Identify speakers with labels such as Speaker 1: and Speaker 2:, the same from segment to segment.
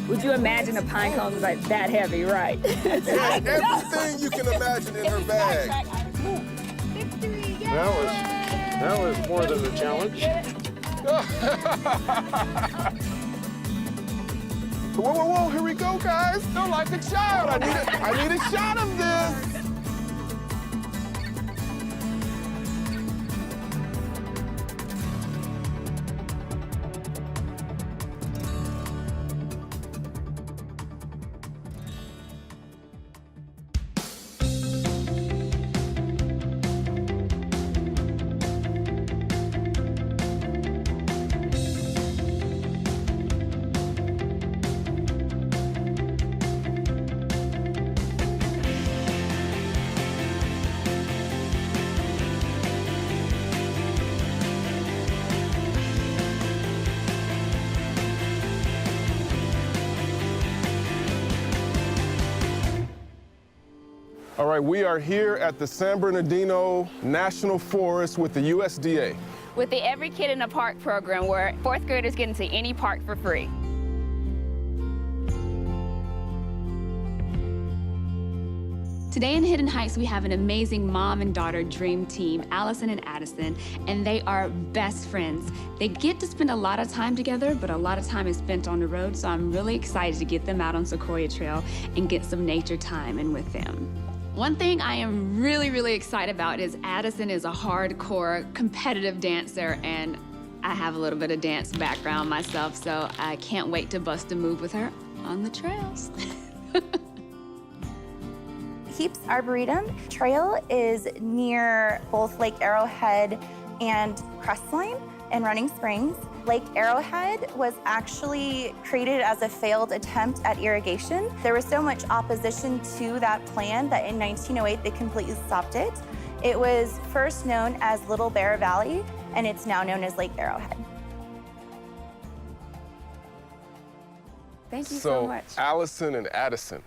Speaker 1: Would you imagine a pine cone was like that heavy, right?
Speaker 2: Yeah, everything you can imagine in her bag.
Speaker 1: Victory, yay!
Speaker 3: That was more than a challenge.
Speaker 2: Whoa, whoa, whoa, here we go, guys. They're like a child. I need a shot of this. All right, we are here at the San Bernardino National Forest with the USDA.
Speaker 1: With the Every Kid in a Park program, where 4th graders get into any park for free. Today in Hidden Heights, we have an amazing mom and daughter dream team, Allison and Addison, and they are best friends. They get to spend a lot of time together, but a lot of time is spent on the road, so I'm really excited to get them out on Sequoia Trail and get some nature time in with them. One thing I am really excited about is Addison is a hardcore competitive dancer, and I have a little bit of dance background myself, so I can't wait to bust a move with her on the trails.
Speaker 4: Heaps Arboretum Trail is near both Lake Arrowhead and Crestline in Running Springs. Lake Arrowhead was actually created as a failed attempt at irrigation. There was so much opposition to that plan that in 1908 they completely stopped it. It was first known as Little Bear Valley, and it's now known as Lake Arrowhead.
Speaker 1: Thank you so much.
Speaker 2: Allison and Addison.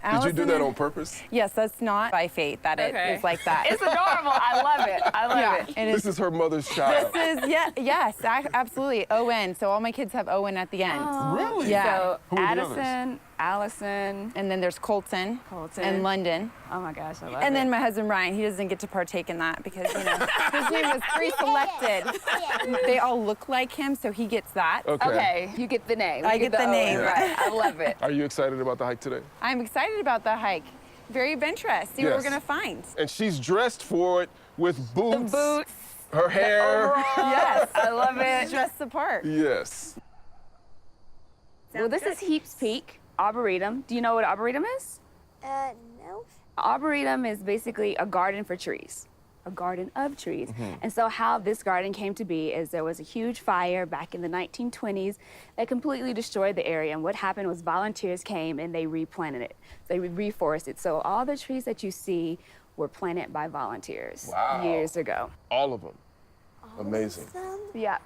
Speaker 2: Did you do that on purpose?
Speaker 5: Yes, that's not by fate that it is like that.
Speaker 1: It's adorable. I love it. I love it.
Speaker 2: This is her mother's child.
Speaker 5: This is, yes, absolutely. O-N. So all my kids have O-N at the end.
Speaker 2: Really?
Speaker 5: Yeah.
Speaker 1: So
Speaker 2: Who are the
Speaker 1: Addison, Allison,
Speaker 5: And then there's Colton.
Speaker 1: Colton.
Speaker 5: And London.
Speaker 1: Oh my gosh, I love
Speaker 5: And
Speaker 1: it.
Speaker 5: then my husband Ryan, he doesn't get to partake in that because, you know, his name was pre-selected. They all look like him, so he gets that.
Speaker 1: Okay, you get the name.
Speaker 5: I
Speaker 1: You
Speaker 5: get the name,
Speaker 1: O.
Speaker 5: right.
Speaker 1: I love it.
Speaker 2: Are you excited about the hike today?
Speaker 5: I'm excited about the hike. Very adventurous. See what
Speaker 2: Yes.
Speaker 5: we're gonna find.
Speaker 2: And she's dressed for it with boots,
Speaker 1: The boots,
Speaker 2: her hair.
Speaker 5: Yes.
Speaker 1: I love it.
Speaker 5: Dress the part.
Speaker 2: Yes.
Speaker 1: Well, this is Heaps Peak, Arboretum. Do you know what Arboretum is?
Speaker 6: No.
Speaker 1: Arboretum is basically a garden for trees, a garden of trees. And so how this garden came to be is there was a huge fire back in the 1920s that completely destroyed the area. And what happened was volunteers came and they replanted it. They reforested. So all the trees that you see were planted by volunteers years ago.
Speaker 2: All of them. Amazing.
Speaker 1: Yeah.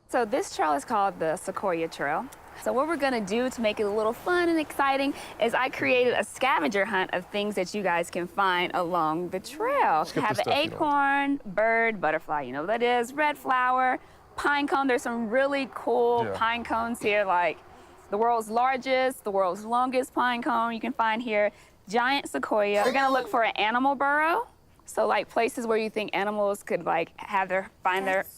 Speaker 1: So this trail is called the Sequoia Trail. So what we're gonna do to make it a little fun and exciting is I created a scavenger hunt of things that you guys can find along the trail.
Speaker 2: get
Speaker 1: Have
Speaker 2: the
Speaker 1: an
Speaker 2: stuff you don't.
Speaker 1: acorn, bird, butterfly, you know what that is, red flower, pine cone. There's some really cool pine cones here, like the world's largest, the world's longest pine cone you can find here, giant sequoia. We're gonna look for an animal burrow. So like places where you think animals could like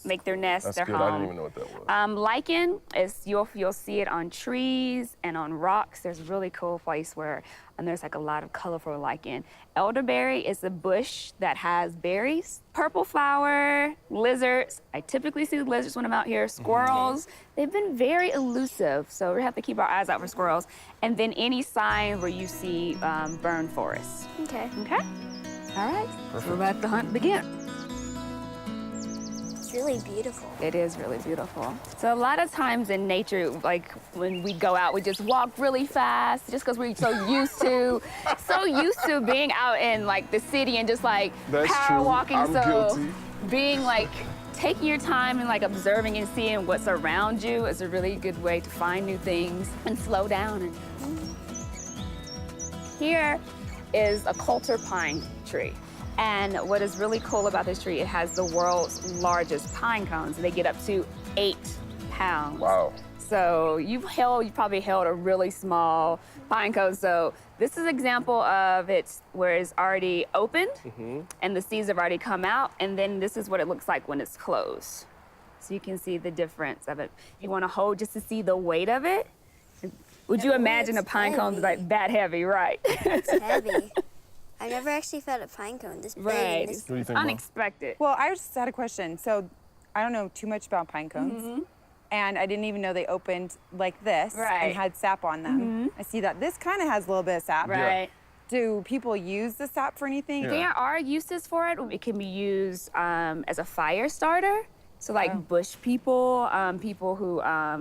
Speaker 1: make their nest,
Speaker 2: That's
Speaker 1: their
Speaker 2: good.
Speaker 1: home.
Speaker 2: I didn't even know what that was.
Speaker 1: Lichen is you'll see it on trees and on rocks. There's a really cool place where there's like a lot of colorful lichen. Elderberry is a bush that has berries. Purple flower, lizards. I typically see lizards when I'm out here. Squirrels. They've been very elusive, so we have to keep our eyes out for squirrels. And then any sign where you see burned forests.
Speaker 6: Okay.
Speaker 1: Okay? All right. So we'll let the hunt begin.
Speaker 6: It's really beautiful.
Speaker 1: It is really beautiful. So a lot of times in nature, like when we go out, we just walk really fast just because we're so used to being out in like the city and just like
Speaker 2: That's
Speaker 1: power
Speaker 2: true.
Speaker 1: walking.
Speaker 2: I'm
Speaker 1: so
Speaker 2: guilty.
Speaker 1: being like taking your time and like observing and seeing what's around you is a really good way to find new things and slow down. And here is a coulter pine tree. And what is really cool about this tree, it has the world's largest pine cones. They get up to 8 pounds.
Speaker 2: Wow.
Speaker 1: So you probably held a really small pine cone. So this is an example of it where it's already opened and the seeds have already come out. And then this is what it looks like when it's closed. So you can see the difference of it. You want to hold just to see the weight of it. Would you imagine a pine cone is like that heavy, right?
Speaker 6: It's heavy. I never actually felt a pine cone this big.
Speaker 1: Right.
Speaker 6: And this
Speaker 2: What do you think, Mom?
Speaker 1: Unexpected.
Speaker 5: Well, I just had a question. So I don't know too much about pine cones. And I didn't even know they opened like this
Speaker 1: Right.
Speaker 5: and had sap on them. I see that this kind of has a little bit of sap.
Speaker 1: Right.
Speaker 5: Do people use the sap for anything?
Speaker 2: Yeah.
Speaker 1: There are uses for it. It can be used as a fire starter. So like bush people, people who are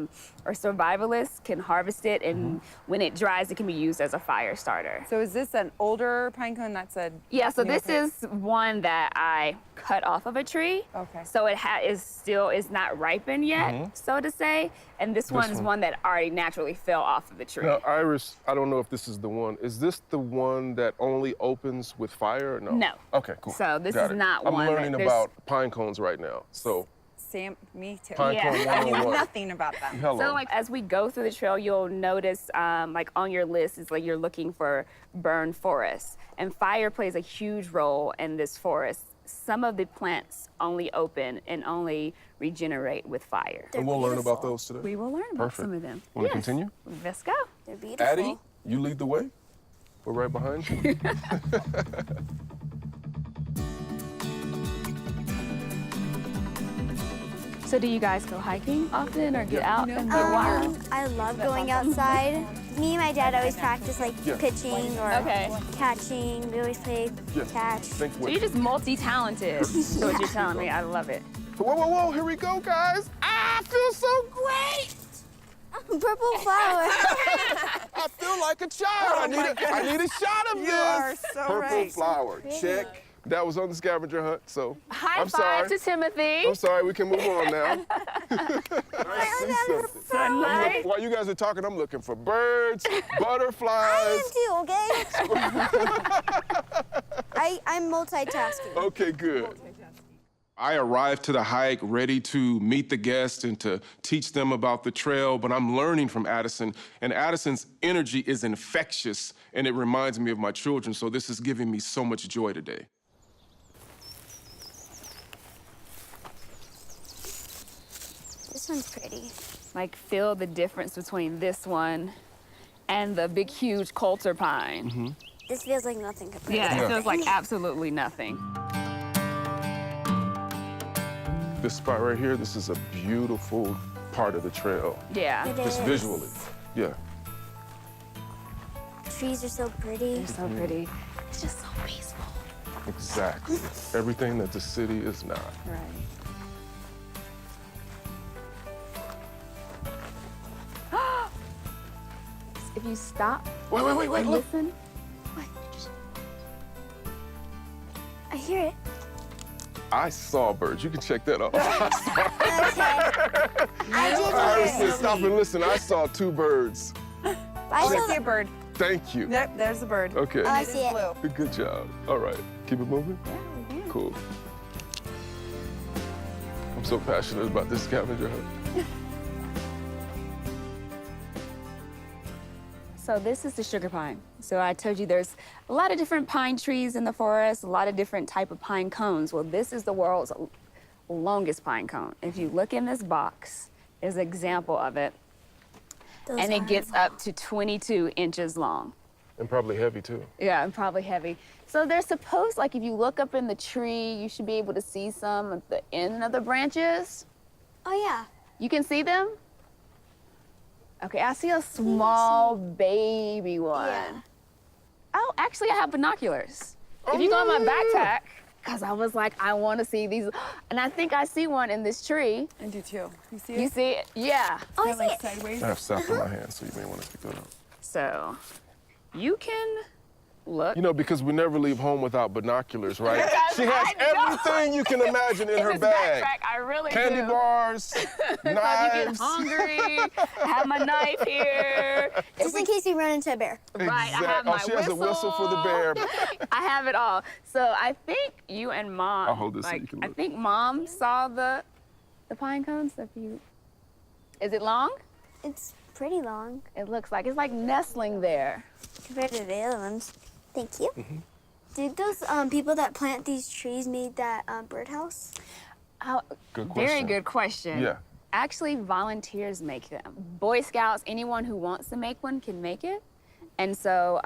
Speaker 1: survivalists can harvest it, and when it dries, it can be used as a fire starter.
Speaker 5: So is this an older pine cone that's a
Speaker 1: Yeah, so
Speaker 5: newer
Speaker 1: this
Speaker 5: pine-
Speaker 1: is one that I cut off of a tree.
Speaker 5: Okay.
Speaker 1: So it is not ripened yet, so to say. And this one's one that already naturally fell off of the tree.
Speaker 2: Now, Iris, I don't know if this is the one. Is this the one that only opens with fire or no?
Speaker 1: No.
Speaker 2: Okay, cool.
Speaker 1: So this
Speaker 2: Got
Speaker 1: is
Speaker 2: it.
Speaker 1: not
Speaker 2: I'm
Speaker 1: one that
Speaker 2: learning
Speaker 1: there's-
Speaker 2: about pine cones right now. So,
Speaker 5: Me too.
Speaker 2: pine
Speaker 1: Yeah.
Speaker 2: cone
Speaker 5: I knew
Speaker 2: 101.
Speaker 5: nothing about them.
Speaker 2: Hello.
Speaker 1: So like as we go through the trail, you'll notice like on your list is like you're looking for burned forests, and fire plays a huge role in this forest. Some of the plants only open and only regenerate with fire.
Speaker 2: and we'll learn about
Speaker 6: beautiful.
Speaker 2: those today.
Speaker 1: We will learn about
Speaker 2: Perfect.
Speaker 1: some of them.
Speaker 2: Want to
Speaker 1: Yes.
Speaker 2: continue?
Speaker 1: Let's go.
Speaker 6: They're beautiful.
Speaker 2: Addie, you lead the way. We're right behind you.
Speaker 1: So do you guys go hiking often or get out and get wild?
Speaker 6: I love going outside. Me and my dad always practice like
Speaker 2: Yeah.
Speaker 6: pitching or
Speaker 1: Okay.
Speaker 6: catching. We always play
Speaker 2: Yeah.
Speaker 6: catch.
Speaker 2: Think
Speaker 1: So
Speaker 2: with
Speaker 1: you're just multi-talented. That's what you're telling me. I love it.
Speaker 2: Whoa, whoa, whoa, here we go, guys. I feel so great.
Speaker 6: Purple flower.
Speaker 2: I feel like a child. I need a shot of
Speaker 5: You
Speaker 2: this.
Speaker 5: are so
Speaker 2: Purple
Speaker 5: right.
Speaker 2: flower, check. That was on the scavenger hunt, so
Speaker 1: High
Speaker 2: I'm
Speaker 1: five
Speaker 2: sorry.
Speaker 1: to Timothy.
Speaker 2: I'm sorry, we can move on now. I see something.
Speaker 1: Sunlight.
Speaker 2: While you guys are talking, I'm looking for birds,
Speaker 6: I
Speaker 2: butterflies.
Speaker 6: am too, okay? I'm multitasking.
Speaker 2: Okay, good. I arrived to the hike ready to meet the guests and to teach them about the trail, but I'm learning from Addison, and Addison's energy is infectious, and it reminds me of my children, so this is giving me so much joy today.
Speaker 6: This one's pretty.
Speaker 1: Like feel the difference between this one and the big, huge Coulter pine.
Speaker 6: This feels like nothing compared
Speaker 1: Yeah,
Speaker 6: to
Speaker 1: it feels like absolutely nothing.
Speaker 2: This spot right here, this is a beautiful part of the trail,
Speaker 1: Yeah.
Speaker 6: It
Speaker 2: just
Speaker 6: is.
Speaker 2: visually. Yeah.
Speaker 6: Trees are so pretty.
Speaker 1: It's so pretty. It's just so peaceful.
Speaker 2: Exactly. Everything that the city is not.
Speaker 1: Right. If you stop
Speaker 2: Wait,
Speaker 1: and
Speaker 2: look.
Speaker 1: listen,
Speaker 6: I hear it.
Speaker 2: I saw birds. You can check that off.
Speaker 6: Okay. I did
Speaker 2: Iris
Speaker 6: hear
Speaker 2: said, stop and listen. I saw 2 birds.
Speaker 6: it.
Speaker 5: I
Speaker 6: I
Speaker 5: see a bird.
Speaker 2: Thank you.
Speaker 5: There, there's the bird.
Speaker 2: Okay.
Speaker 6: I
Speaker 5: It is
Speaker 6: see it.
Speaker 5: blue.
Speaker 2: Good job. All right. Keep it moving?
Speaker 1: yeah.
Speaker 2: Cool. I'm so passionate about this scavenger hunt.
Speaker 1: So this is the sugar pine. So I told you there's a lot of different pine trees in the forest, a lot of different type of pine cones. Well, this is the world's longest pine cone. If you look in this box, there's an example of it.
Speaker 6: Those
Speaker 1: And it
Speaker 6: are-
Speaker 1: gets up to 22 inches long.
Speaker 2: And probably heavy, too.
Speaker 1: Yeah, and probably heavy. So they're supposed, like if you look up in the tree, you should be able to see some at the end of the branches.
Speaker 6: Oh, yeah.
Speaker 1: You can see them? Okay, I see a small baby one.
Speaker 6: Yeah.
Speaker 1: Oh, actually I have binoculars. If you go in my backpack, because I was like, I want to see these. And I think I see one in this tree.
Speaker 5: I do too. You see it?
Speaker 1: You see it? Yeah.
Speaker 6: Oh, I
Speaker 5: Kinda
Speaker 6: see
Speaker 5: like
Speaker 6: it.
Speaker 5: sideways.
Speaker 2: I have sap in my hand, so you may want to pick that up.
Speaker 1: So you can look.
Speaker 2: You know, because we never leave home without binoculars, right?
Speaker 1: Because
Speaker 2: She has
Speaker 1: I know.
Speaker 2: everything you can imagine in her
Speaker 1: this
Speaker 2: bag.
Speaker 1: backpack, I really
Speaker 2: Candy
Speaker 1: do.
Speaker 2: bars,
Speaker 1: So if you get
Speaker 2: knives.
Speaker 1: hungry, I have my knife here.
Speaker 6: Just in case we run into a bear.
Speaker 1: Right, I have
Speaker 2: Oh,
Speaker 1: my
Speaker 2: she has a whistle for the bear.
Speaker 1: I have it all. So I think you and Mom.
Speaker 2: I'll hold this so
Speaker 1: like,
Speaker 2: you can
Speaker 1: I
Speaker 2: look.
Speaker 1: think Mom saw the pine cones. If you, is it long?
Speaker 6: It's pretty long
Speaker 1: It looks like it's like nestling there.
Speaker 6: compared to the other ones. Thank you. Did those people that plant these trees made that birdhouse?
Speaker 1: Oh,
Speaker 2: Good
Speaker 1: very
Speaker 2: question.
Speaker 1: good question.
Speaker 2: Yeah.
Speaker 1: Actually, volunteers make them. Boy Scouts, anyone who wants to make one can make it. And so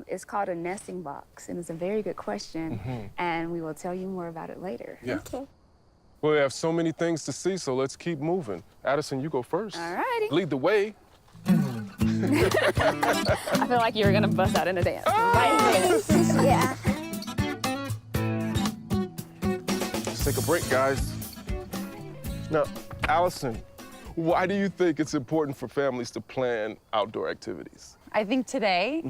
Speaker 1: it's called a nesting box, and it's a very good question, and we will tell you more about it later.
Speaker 2: Yeah.
Speaker 6: Okay.
Speaker 2: Well, we have so many things to see, so let's keep moving. Addison, you go first.
Speaker 1: All righty.
Speaker 2: Lead the way.
Speaker 1: I feel like you were gonna bust out in a dance. Right there.
Speaker 6: Yeah.
Speaker 2: Let's take a break, guys. Now, Allison, why do you think it's important for families to plan outdoor activities?
Speaker 5: I think today,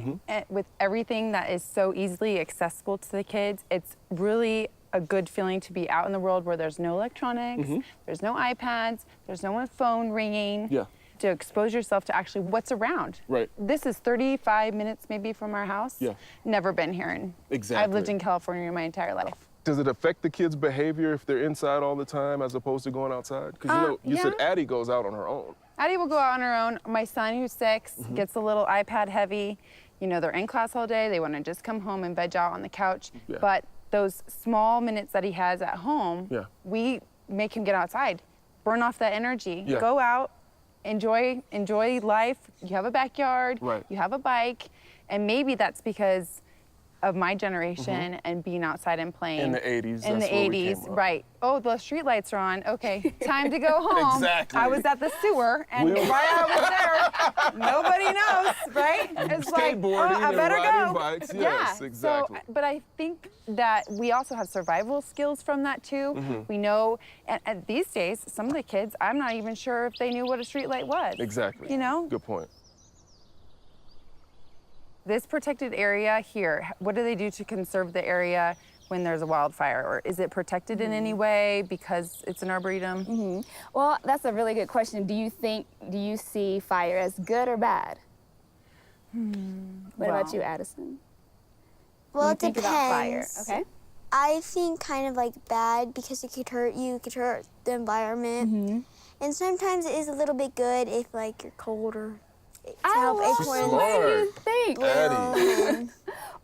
Speaker 5: with everything that is so easily accessible to the kids, it's really a good feeling to be out in the world where there's no electronics, there's no iPads, there's no one phone ringing.
Speaker 2: Yeah.
Speaker 5: To expose yourself to actually what's around.
Speaker 2: Right.
Speaker 5: This is 35 minutes maybe from our house.
Speaker 2: Yeah.
Speaker 5: Never been here. I've lived
Speaker 2: Exactly.
Speaker 5: in California my entire life.
Speaker 2: Does it affect the kids' behavior if they're inside all the time as opposed to going outside? Because you said
Speaker 5: yeah.
Speaker 2: Addie goes out on her own.
Speaker 5: Addie will go out on her own. My son, who's 6, gets a little iPad heavy. You know, they're in class all day. They want to just come home and veg out on the couch.
Speaker 2: Yeah.
Speaker 5: But those small minutes that he has at home,
Speaker 2: Yeah.
Speaker 5: we make him get outside, burn off that energy,
Speaker 2: Yeah.
Speaker 5: go out, enjoy life. You have a backyard,
Speaker 2: Right.
Speaker 5: you have a bike, and maybe that's because of my generation and being outside and playing.
Speaker 2: In the 80s,
Speaker 5: In
Speaker 2: that's
Speaker 5: the
Speaker 2: where we
Speaker 5: 80s,
Speaker 2: came up.
Speaker 5: right. Oh, the street lights are on. Okay, time to go home.
Speaker 2: Exactly.
Speaker 5: I was at the sewer, and
Speaker 2: We-
Speaker 5: while I was there, nobody knows, right? It's like, oh,
Speaker 2: Skateboarding
Speaker 5: I
Speaker 2: and
Speaker 5: better
Speaker 2: riding
Speaker 5: go.
Speaker 2: bikes,
Speaker 5: Yeah.
Speaker 2: yes, exactly.
Speaker 5: So, but I think that we also have survival skills from that too. We know, and these days, some of the kids, I'm not even sure if they knew what a street light was.
Speaker 2: Exactly.
Speaker 5: You know?
Speaker 2: Good point.
Speaker 5: This protected area here, what do they do to conserve the area when there's a wildfire? Or is it protected in any way because it's an arboretum?
Speaker 1: Well, that's a really good question. Do you see fire as good or bad? What about
Speaker 5: Well.
Speaker 1: you, Addison?
Speaker 6: Well, it
Speaker 1: Think
Speaker 6: depends.
Speaker 1: about fire, okay?
Speaker 6: I think kind of like bad because it could hurt you, it could hurt the environment. And sometimes it is a little bit good if like you're cold or to help acorns.
Speaker 2: Smart.
Speaker 1: What do you think?
Speaker 2: Addie.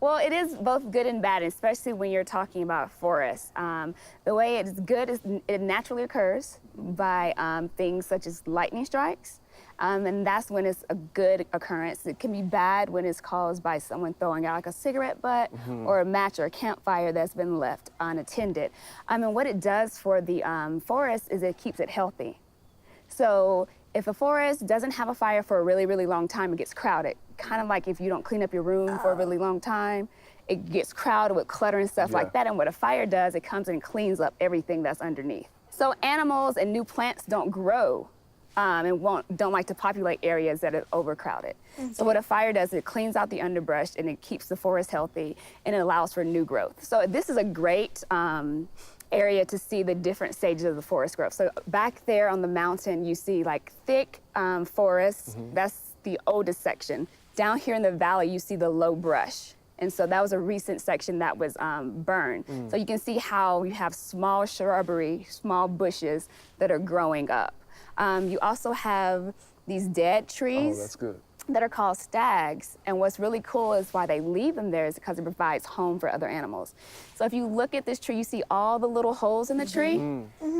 Speaker 1: Well, it is both good and bad, especially when you're talking about forests. The way it's good is it naturally occurs by things such as lightning strikes. And that's when it's a good occurrence. It can be bad when it's caused by someone throwing out like a cigarette butt or a match or a campfire that's been left unattended. And what it does for the forest is it keeps it healthy. So if a forest doesn't have a fire for a really, really long time, it gets crowded. Kind of like if you don't clean up your room for a really long time, it gets crowded with clutter and stuff like that. And what a fire does, it comes and cleans up everything that's underneath. So animals and new plants don't grow and don't like to populate areas that are overcrowded. So what a fire does, it cleans out the underbrush and it keeps the forest healthy and it allows for new growth. So this is a great area to see the different stages of the forest growth. So back there on the mountain, you see like thick forests. That's the oldest section. Down here in the valley, you see the low brush. And so that was a recent section that was burned. So you can see how you have small shrubbery, small bushes that are growing up. You also have these dead trees.
Speaker 2: Oh, that's good.
Speaker 1: That are called stags. And what's really cool is why they leave them there is because it provides home for other animals. So if you look at this tree, you see all the little holes in the tree.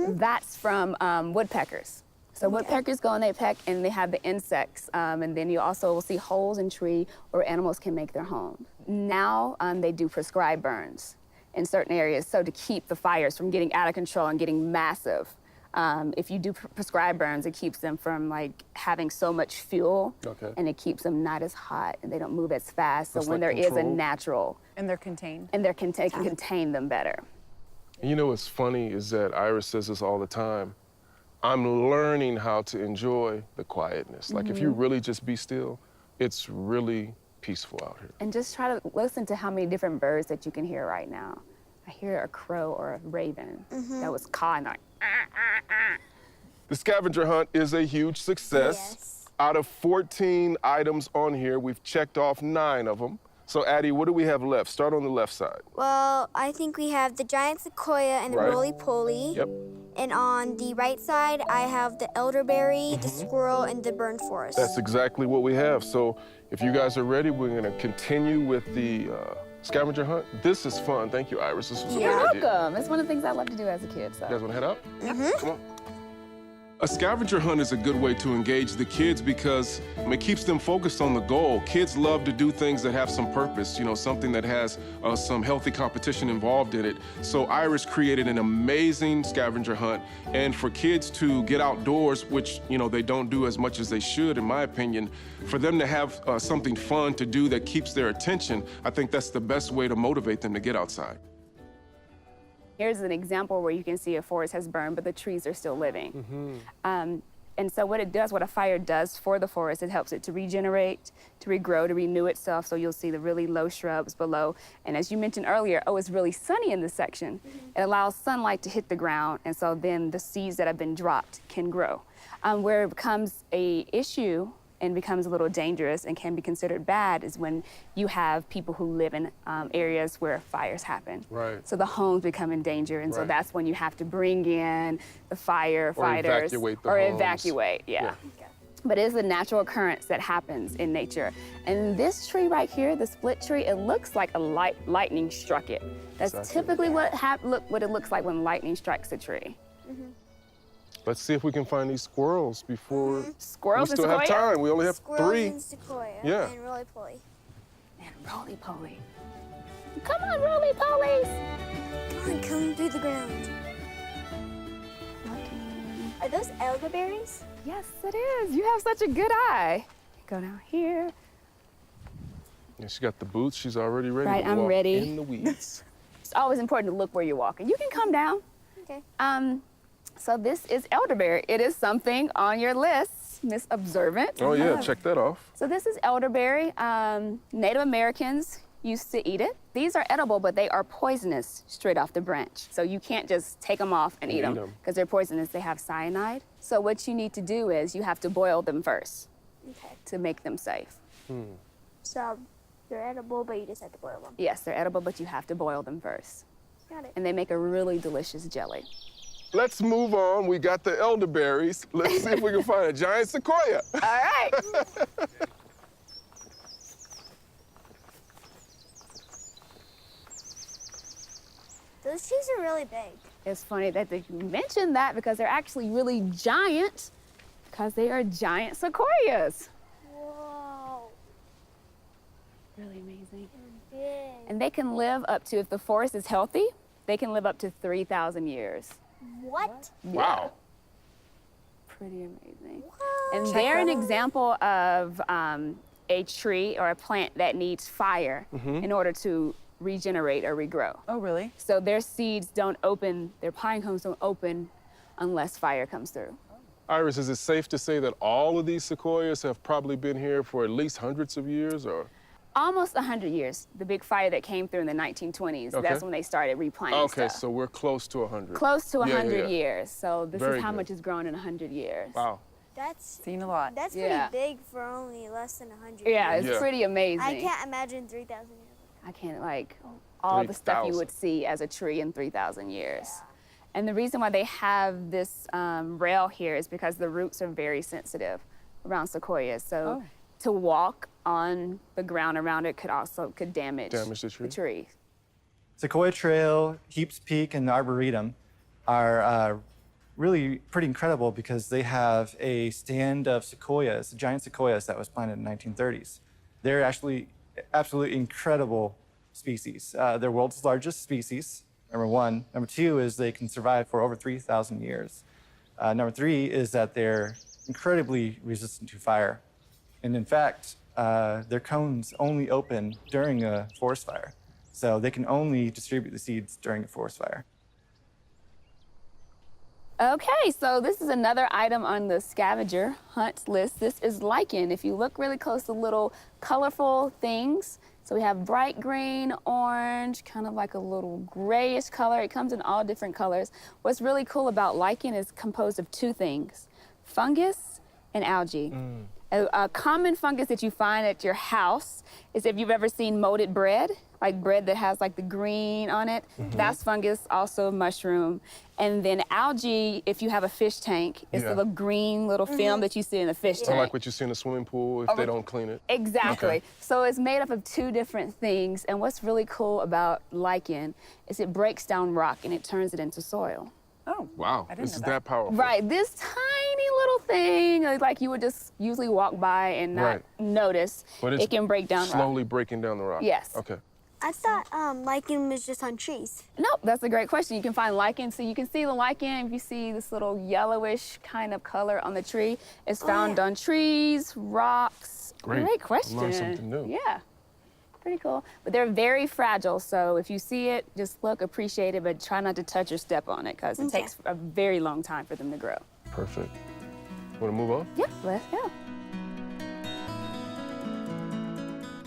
Speaker 1: That's from woodpeckers. So woodpeckers go and they peck and they have the insects. And then you also will see holes in tree where animals can make their home. Now they do prescribed burns in certain areas so to keep the fires from getting out of control and getting massive. If you do prescribed burns, it keeps them from like having so much fuel, and it keeps them not as hot, and they don't move as fast. So
Speaker 2: It's
Speaker 1: when
Speaker 2: like
Speaker 1: there is a
Speaker 2: controlled.
Speaker 1: natural,
Speaker 5: And they're contained.
Speaker 1: and they can contain them better.
Speaker 2: And you know what's funny is that Iris says this all the time. I'm learning how to enjoy the quietness. Like if you really just be still, it's really peaceful out here.
Speaker 1: And just try to listen to how many different birds that you can hear right now. I hear a crow or a raven that was cawing like.
Speaker 2: The scavenger hunt is a huge success.
Speaker 6: Yes.
Speaker 2: Out of 14 items on here, we've checked off 9 of them. So Addie, what do we have left? Start on the left side.
Speaker 6: Well, I think we have the giant sequoia and the
Speaker 2: Right.
Speaker 6: roly-poly.
Speaker 2: Yep.
Speaker 6: And on the right side, I have the elderberry, the squirrel, and the burnt forest.
Speaker 2: That's exactly what we have. So if you guys are ready, we're gonna continue with the scavenger hunt. This is fun. Thank you, Iris. This was a great idea.
Speaker 1: Welcome. It's one of the things I love to do as a kid. So.
Speaker 2: You guys wanna head out? Come on. A scavenger hunt is a good way to engage the kids because it keeps them focused on the goal. Kids love to do things that have some purpose, you know, something that has some healthy competition involved in it. So Iris created an amazing scavenger hunt. And for kids to get outdoors, which, you know, they don't do as much as they should, in my opinion, for them to have something fun to do that keeps their attention, I think that's the best way to motivate them to get outside.
Speaker 1: Here's an example where you can see a forest has burned, but the trees are still living. And so what it does, what a fire does for the forest, it helps it to regenerate, to regrow, to renew itself. So you'll see the really low shrubs below. And as you mentioned earlier, it's really sunny in this section. It allows sunlight to hit the ground, and so then the seeds that have been dropped can grow. Where it becomes a issue and becomes a little dangerous and can be considered bad is when you have people who live in areas where fires happen.
Speaker 2: Right.
Speaker 1: So the homes become in danger, and so
Speaker 2: Right.
Speaker 1: that's when you have to bring in the firefighters.
Speaker 2: evacuate the
Speaker 1: or
Speaker 2: homes.
Speaker 1: evacuate, yeah. But it is a natural occurrence that happens in nature. And this tree right here, the split tree, it looks like a lightning struck it. That's
Speaker 2: Exactly.
Speaker 1: typically what it looks like when lightning strikes a tree.
Speaker 2: Let's see if we can find these squirrels before
Speaker 1: Squirrels
Speaker 2: we still
Speaker 1: and
Speaker 2: have
Speaker 1: sequoia?
Speaker 2: time. We only have
Speaker 6: Squirrel
Speaker 2: 3.
Speaker 6: and sequoia
Speaker 2: Yeah.
Speaker 6: and roly-poly.
Speaker 1: And roly-poly. Come on, roly-polies!
Speaker 6: Come on, coming through the ground. Are those elderberries?
Speaker 1: Yes, it is. You have such a good eye. Go down here.
Speaker 2: Yeah, she got the boots. She's already ready
Speaker 1: Right,
Speaker 2: to
Speaker 1: I'm
Speaker 2: walk
Speaker 1: ready.
Speaker 2: in the weeds.
Speaker 1: It's always important to look where you're walking. You can come down.
Speaker 6: Okay.
Speaker 1: So this is elderberry. It is something on your list, Miss Observant.
Speaker 2: Oh yeah, check that off.
Speaker 1: So this is elderberry. Native Americans used to eat it. These are edible, but they are poisonous straight off the branch. So you can't just take them off and eat them because they're poisonous. They have cyanide. So what you need to do is you have to boil them first to make them safe.
Speaker 6: So they're edible, but you just have to boil them.
Speaker 1: Yes, they're edible, but you have to boil them first.
Speaker 6: Got it.
Speaker 1: And they make a really delicious jelly.
Speaker 2: Let's move on. We got the elderberries. Let's see if we can find a giant sequoia.
Speaker 1: All right.
Speaker 6: Those trees are really big.
Speaker 1: It's funny that you mentioned that because they're actually really giant because they are giant sequoias.
Speaker 6: Whoa.
Speaker 1: Really amazing.
Speaker 6: Big.
Speaker 1: And they can live up to, if the forest is healthy, they can live up to 3,000 years.
Speaker 6: What?
Speaker 2: Wow.
Speaker 1: Pretty amazing.
Speaker 6: What?
Speaker 1: And they're an example of a tree or a plant that needs fire in order to regenerate or regrow.
Speaker 5: Oh, really?
Speaker 1: So their seeds don't open, their pine cones don't open unless fire comes through.
Speaker 2: Iris, is it safe to say that all of these sequoias have probably been here for at least hundreds of years, or?
Speaker 1: Almost 100 years. The big fire that came through in the 1920s, that's when they started replanting
Speaker 2: Okay,
Speaker 1: stuff.
Speaker 2: so we're close to 100.
Speaker 1: Close to 100
Speaker 2: yeah.
Speaker 1: years. So this
Speaker 2: Very
Speaker 1: is how
Speaker 2: good.
Speaker 1: much has grown in 100 years.
Speaker 2: Wow.
Speaker 6: That's
Speaker 5: Seen a lot.
Speaker 6: pretty
Speaker 1: Yeah.
Speaker 6: big for only less than 100
Speaker 1: Yeah,
Speaker 6: years.
Speaker 1: it's
Speaker 2: Yeah.
Speaker 1: pretty amazing.
Speaker 6: I can't imagine 3,000 years.
Speaker 1: I can't, like, all the stuff you
Speaker 2: 3,000.
Speaker 1: would see as a tree in 3,000 years. And the reason why they have this rail here is because the roots are very sensitive around sequoias. So to walk on the ground around it could damage
Speaker 2: the tree.
Speaker 7: Sequoia Trail, Heaps Peak, and the Arboretum are really pretty incredible because they have a stand of sequoias, giant sequoias that was planted in the 1930s. They're actually absolutely incredible species. They're world's largest species, number one. Number two is they can survive for over 3,000 years. Number three is that they're incredibly resistant to fire. And in fact, their cones only open during a forest fire. So they can only distribute the seeds during a forest fire.
Speaker 1: Okay, so this is another item on the scavenger hunt list. This is lichen. If you look really close to little colorful things, so we have bright green, orange, kind of like a little grayish color. It comes in all different colors. What's really cool about lichen is composed of two things, fungus and algae. A common fungus that you find at your house is if you've ever seen molded bread, like bread that has like the green on it, that's fungus, also mushroom. And then algae, if you have a fish tank, it's the little green little film that you see in the fish tank.
Speaker 2: Or like what you see in a swimming pool if they don't clean it.
Speaker 1: Exactly.
Speaker 2: Okay.
Speaker 1: So it's made up of two different things. And what's really cool about lichen is it breaks down rock and it turns it into soil.
Speaker 5: Oh,
Speaker 2: Wow,
Speaker 5: I didn't
Speaker 2: this is
Speaker 5: know
Speaker 2: that powerful.
Speaker 1: Right, this tiny little thing, like you would just usually walk by and not notice,
Speaker 2: But it's
Speaker 1: it can break down rock.
Speaker 2: slowly breaking down the rock.
Speaker 1: Yes.
Speaker 2: Okay.
Speaker 6: I thought lichen was just on trees.
Speaker 1: Nope, that's a great question. You can find lichen. So you can see the lichen, if you see this little yellowish kind of color on the tree, it's found on trees, rocks.
Speaker 2: Great.
Speaker 1: question.
Speaker 2: Learned something new.
Speaker 1: Yeah, pretty cool. But they're very fragile, so if you see it, just look, appreciate it, but try not to touch or step on it because it takes a very long time for them to grow.
Speaker 2: Perfect. Want to move on?
Speaker 1: Yeah, let's go.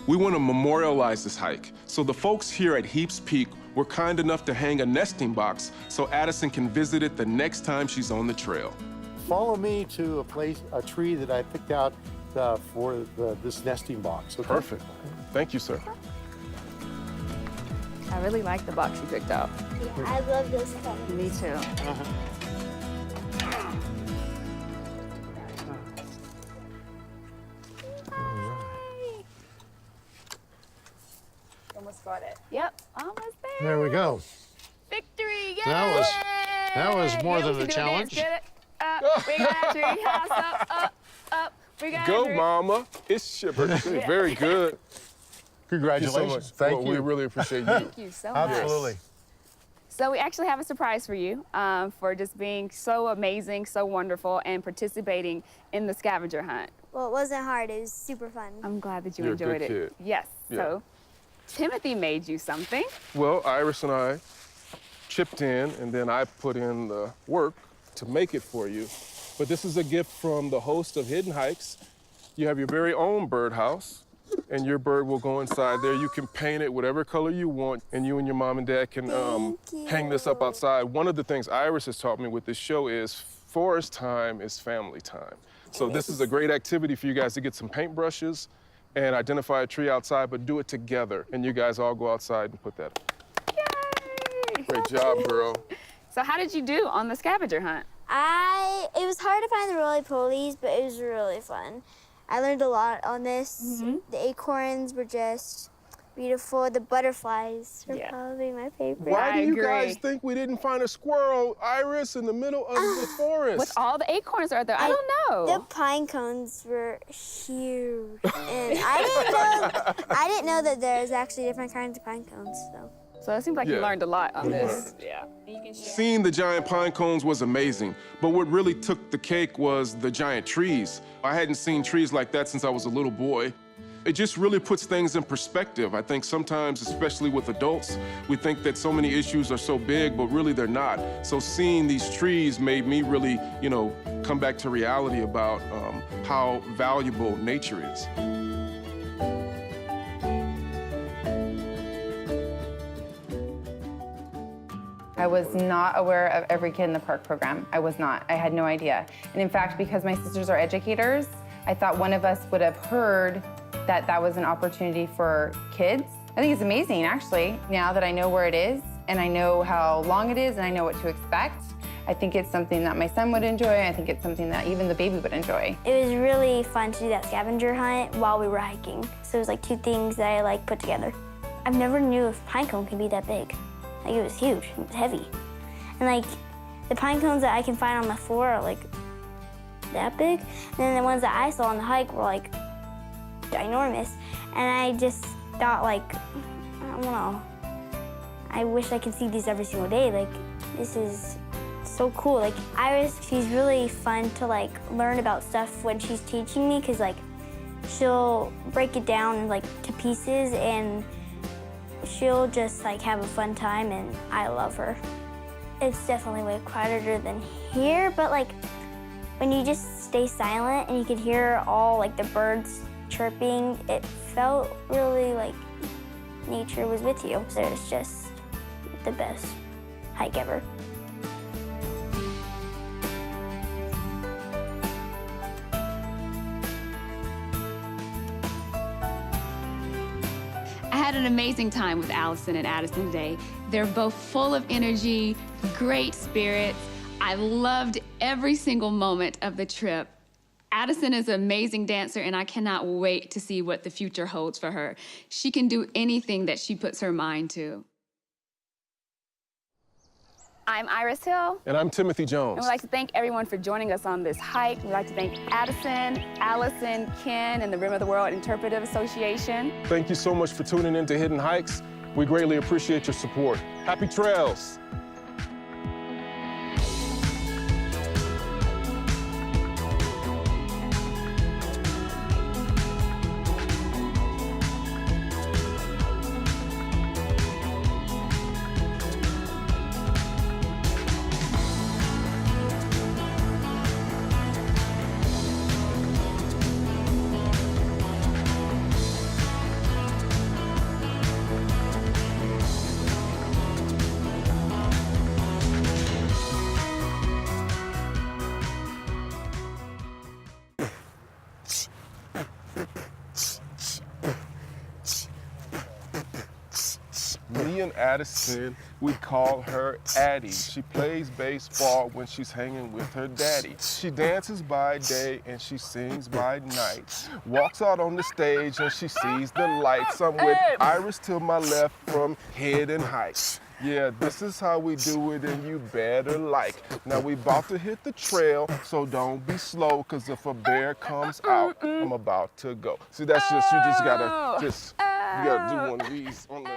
Speaker 2: We want to memorialize this hike. So the folks here at Heaps Peak were kind enough to hang a nesting box so Addison can visit it the next time she's on the trail.
Speaker 3: Follow me to a tree that I picked out for this nesting box. Okay?
Speaker 2: Perfect. Thank you, sir.
Speaker 1: I really like the box you picked out.
Speaker 6: Yeah, I love those colors.
Speaker 1: Me too. Almost got it. Yep, almost there.
Speaker 3: There we go.
Speaker 1: Victory! Yay!
Speaker 3: That was more
Speaker 1: Yeah,
Speaker 3: than
Speaker 1: we
Speaker 3: a
Speaker 1: can do
Speaker 3: challenge.
Speaker 1: Get it? Up, we got a tree house, up. We got a
Speaker 2: Go,
Speaker 1: tree.
Speaker 2: Mama. It's Shipper. Very good.
Speaker 3: Congratulations.
Speaker 2: Thank you so much.
Speaker 3: Thank
Speaker 2: Well,
Speaker 3: you.
Speaker 2: We really appreciate you.
Speaker 1: Thank you so much.
Speaker 3: Absolutely.
Speaker 1: So we actually have a surprise for you for just being so amazing, so wonderful, and participating in the scavenger hunt.
Speaker 6: Well, it wasn't hard. It was super fun.
Speaker 1: I'm glad that you
Speaker 2: You're a good
Speaker 1: enjoyed it.
Speaker 2: kid.
Speaker 1: Yes.
Speaker 2: Yeah.
Speaker 1: So Timothy made you something.
Speaker 2: Well, Iris and I chipped in, and then I put in the work to make it for you. But this is a gift from the host of Hidden Hikes. You have your very own birdhouse, and your bird will go inside there. You can paint it whatever color you want, and you and your mom and dad can hang this up outside. One of the things Iris has taught me with this show is forest time is family time. So this is a great activity for you guys to get some paintbrushes and identify a tree outside, but do it together. And you guys all go outside and put that up.
Speaker 1: Yay!
Speaker 2: Great job, girl.
Speaker 1: So how did you do on the scavenger hunt?
Speaker 6: It was hard to find the roly-polies, but it was really fun. I learned a lot on this. The acorns were just beautiful. The butterflies are probably my favorite.
Speaker 2: Why do you
Speaker 1: agree.
Speaker 2: guys think we didn't find a squirrel, Iris, in the middle of the forest?
Speaker 1: With all the acorns out there, I don't know.
Speaker 6: The pine cones were huge, and I didn't know that there's actually different kinds of pine cones.
Speaker 1: So it seems like you
Speaker 2: Yeah.
Speaker 1: learned a lot on this. Yeah.
Speaker 2: Seeing the giant pine cones was amazing, but what really took the cake was the giant trees. I hadn't seen trees like that since I was a little boy. It just really puts things in perspective. I think sometimes, especially with adults, we think that so many issues are so big, but really they're not. So seeing these trees made me really, come back to reality about how valuable nature is.
Speaker 5: I was not aware of Every Kid in the Park program. I was not. I had no idea. And in fact, because my sisters are educators, I thought one of us would have heard that that was an opportunity for kids. I think it's amazing, actually, now that I know where it is and I know how long it is and I know what to expect. I think it's something that my son would enjoy. I think it's something that even the baby would enjoy.
Speaker 6: It was really fun to do that scavenger hunt while we were hiking. So it was like two things that I put together. I've never knew if pine cone could be that big. It was huge, it was heavy. And the pine cones that I can find on the floor are that big. And then the ones that I saw on the hike were ginormous. And I just thought I don't know. I wish I could see these every single day. This is so cool. Iris, she's really fun to learn about stuff when she's teaching me, because she'll break it down to pieces, and she'll just have a fun time, and I love her. It's definitely way quieter than here, but when you just stay silent and you could hear all the birds chirping, it felt really like nature was with you. So it's just the best hike ever.
Speaker 1: had an amazing time with Allison and Addison today. They're both full of energy, great spirits. I loved every single moment of the trip. Addison is an amazing dancer, and I cannot wait to see what the future holds for her. She can do anything that she puts her mind to. I'm Iris Hill.
Speaker 2: And I'm Timothy Jones.
Speaker 1: And we'd like to thank everyone for joining us on this hike. We'd like to thank Addison, Allison, Ken, and the Rim of the World Interpretive Association.
Speaker 2: Thank you so much for tuning in to Hidden Hikes. We greatly appreciate your support. Happy trails. Me and Addison, we call her Addie. She plays baseball when she's hanging with her daddy. She dances by day and she sings by night. Walks out on the stage and she sees the lights. I'm with Iris to my left from Hidden Hikes. Yeah, this is how we do it, and you better like. Now we about to hit the trail, so don't be slow, cause if a bear comes out, I'm about to go. See, that's just, you just gotta do one of these on the